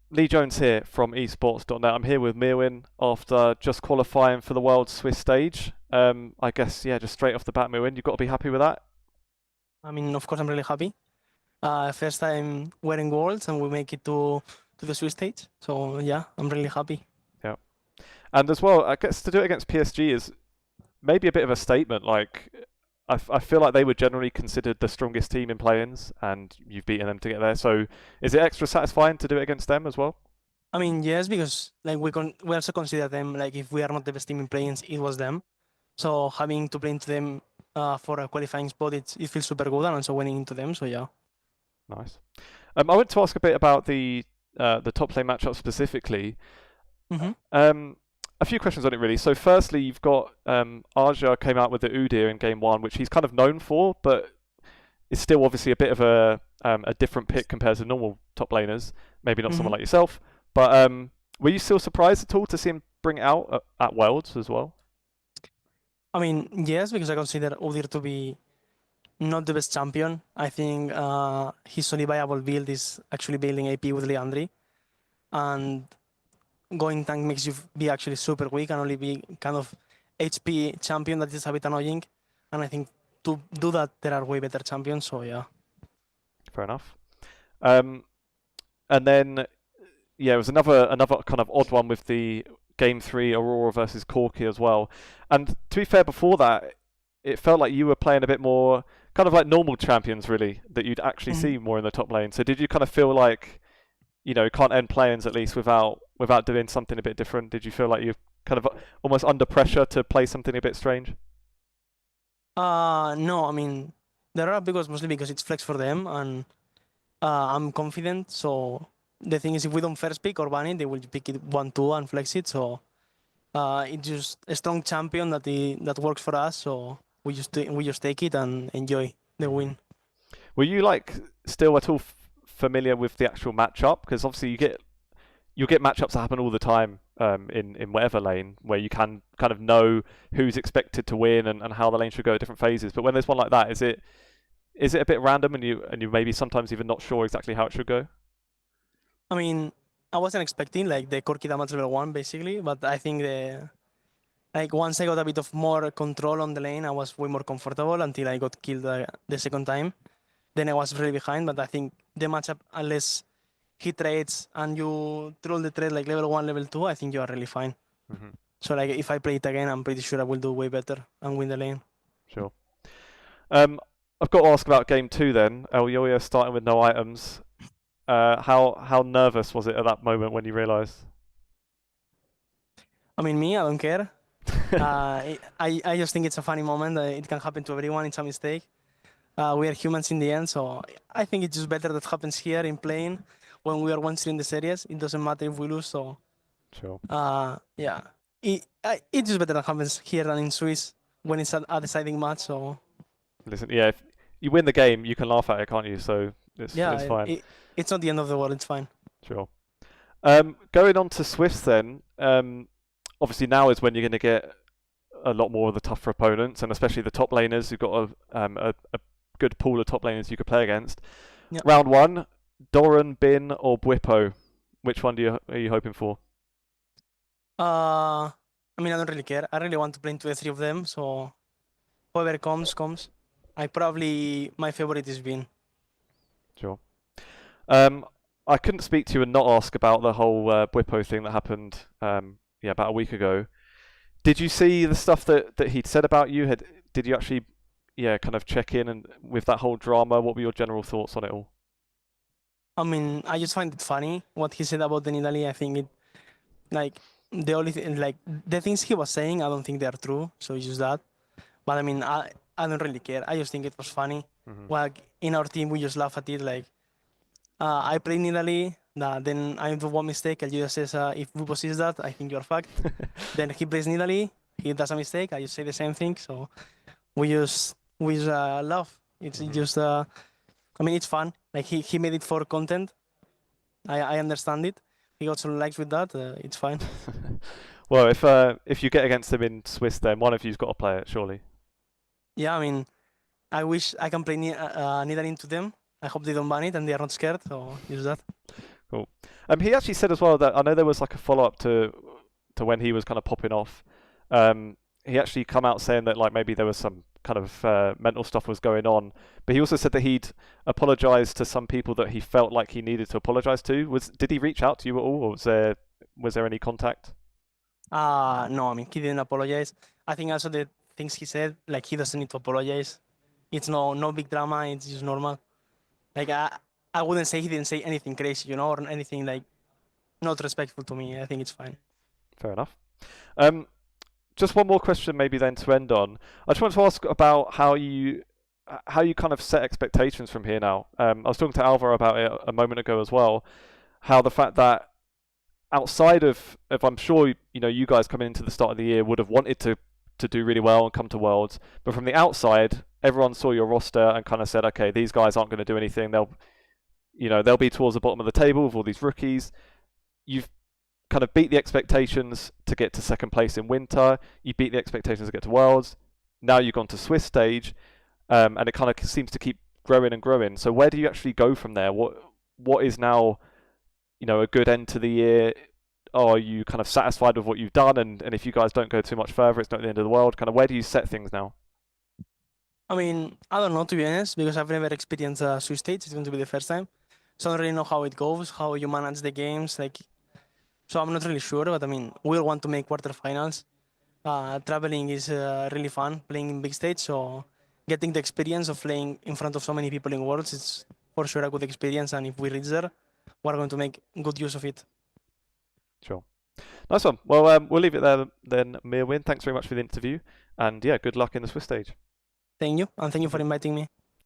Lee Jones here from esports.net. I'm here with Mirwin after just qualifying for the World Swiss stage. I guess, yeah, just straight off the bat, Mirwin, you've got to be happy with that. I mean, of course, I'm really happy. First time wearing Worlds and we make it to the Swiss stage. So yeah, I'm really happy. Yeah. And as well, I guess to do it against PSG is maybe a bit of a statement. Like, I feel like they were generally considered the strongest team in play-ins, and you've beaten them to get there. So is it extra satisfying to do it against them as well? I mean, yes, because like we also consider them like if we are not the best team in play-ins, it was them. So having to play into them for a qualifying spot, it feels super good, and also winning into them. So yeah. Nice. I want to ask a bit about the top lane matchup specifically. Mm-hmm. A few questions on it really. So firstly, you've got Arja came out with the Udyr in game one, which he's kind of known for, but it's still obviously a bit of a different pick compared to normal top laners. Maybe not someone Mm-hmm. like yourself, but were you still surprised at all to see him bring it out at Worlds as well? I mean, yes, because I consider Udyr to be not the best champion. I think his only viable build is actually building AP with Leandri. And going tank makes you be actually super weak and only be kind of HP champion that is a bit annoying. And I think to do that, there are way better champions. So yeah. Fair enough. Um, and then yeah, it was another kind of odd one with the game three Aurora versus Corki as well. And to be fair, before that, it felt like you were playing a bit more kind of like normal champions, really, that you'd actually Mhm. see more in the top lane. So did you kind of feel like, can't end play-ins at least without doing something a bit different? Did you feel like you're kind of almost under pressure to play something a bit strange? No, I mean, there are because mostly because it's flex for them and I'm confident. So the thing is, if we don't first pick or ban it, they will pick it 1-2 and flex it. So it's just a strong champion that works for us. So we just take it and enjoy the Hmm. win. Were you like still at all familiar with the actual matchup? Because obviously you'll get matchups that happen all the time in whatever lane where you can kind of know who's expected to win and how the lane should go at different phases. But when there's one like that, is it a bit random and you maybe sometimes even not sure exactly how it should go? I mean, I wasn't expecting like the Corki damage level 1 basically, but I think the like once I got a bit of more control on the lane, I was way more comfortable until I got killed the second time. Then I was really behind, but I think the matchup, unless he trades and you troll the trade like level 1, level 2, I think you are really fine. Hmm. So like if I play it again, I'm pretty sure I will do way better and win the lane. Sure. Um, I've got to ask about game two then. Elyoya starting with no items. How nervous was it at that moment when you realised? I mean, me, I don't care. I just think it's a funny moment. It can happen to everyone. It's a mistake. We are humans in the end, so I think it's just better that happens here in playing when we are once in the series. It doesn't matter if we lose. So Sure. yeah, it's just better that happens here than in Swiss when it's a deciding match. So Listen, yeah, if you win the game, you can laugh at it, can't you? So yeah, it's fine. it's not the end of the world. It's fine. Sure. Going on to Swiss then. Obviously now is when you're going to get a lot more of the tougher opponents, and especially the top laners who've got a good pool of top laners you could play against. Yeah. Round one, Doran, Bin, or Bwipo. Which one are you hoping for? I mean, I don't really care. I really want to play into the three of them. So whoever comes. My favorite is Bean. Sure. Um, I couldn't speak to you and not ask about the whole Bwipo thing that happened about a week ago. Did you see the stuff that he'd said about you? Did you actually kind of check in and with that whole drama? What were your general thoughts on it all? I mean, I just find it funny what he said about the Nidalee. I think it like the only thing like the things he was saying, I don't think they are true. So it's just that. But I mean, I don't really care. I just think it was funny. Hmm. Like in our team, we just laugh at it. Like I play Nidalee. Then I do one mistake. And just says, if we possess that, I think you're fucked. Then he plays Nidalee. He does a mistake. I just say the same thing. So we just laugh. It's Hmm. just I mean, it's fun. Like he made it for content. I understand it. He got some likes with that. It's fine. Well, if you get against him in Swiss, then one of you's got to play it, surely. Yeah, I mean, I wish I can play Nidalee into them. I hope they don't ban it and they are not scared. So use that. Cool. He actually said as well that I know there was like a follow up to when he was kind of popping off. He actually come out saying that like maybe there was some kind of mental stuff was going on, but he also said that he'd apologized to some people that he felt like he needed to apologize to. Did he reach out to you at all, or was there any contact? No, I mean, he didn't apologize. I think also the things he said, like he doesn't need to apologize. It's no big drama. It's just normal. Like I wouldn't say he didn't say anything crazy, or anything like not respectful to me. I think it's fine. Fair enough. Just one more question, maybe then to end on. I just wanted to ask about how you kind of set expectations from here now. I was talking to Alvaro about it a moment ago as well. How the fact that outside of I'm sure you guys coming into the start of the year would have wanted to do really well and come to Worlds, but from the outside, everyone saw your roster and kind of said, okay, these guys aren't going to do anything. They'll be towards the bottom of the table with all these rookies. You've kind of beat the expectations to get to second place in winter. You beat the expectations to get to Worlds. Now you've gone to Swiss stage, and it kind of seems to keep growing and growing. So where do you actually go from there? What is now, a good end to the year? Are you kind of satisfied with what you've done? And if you guys don't go too much further, it's not the end of the world. Kind of where do you set things now? I mean, I don't know, to be honest, because I've never experienced a Swiss stage. It's going to be the first time. So I don't really know how it goes, how you manage the games. So I'm not really sure, but I mean, we'll want to make quarterfinals. Traveling is really fun, playing in big stage. So getting the experience of playing in front of so many people in Worlds is for sure a good experience. And if we reach there, we're going to make good use of it. Sure. Nice one. Well, we'll leave it there then, Mirwin. Thanks very much for the interview. And yeah, good luck in the Swiss stage. Thank you. And thank you for inviting me.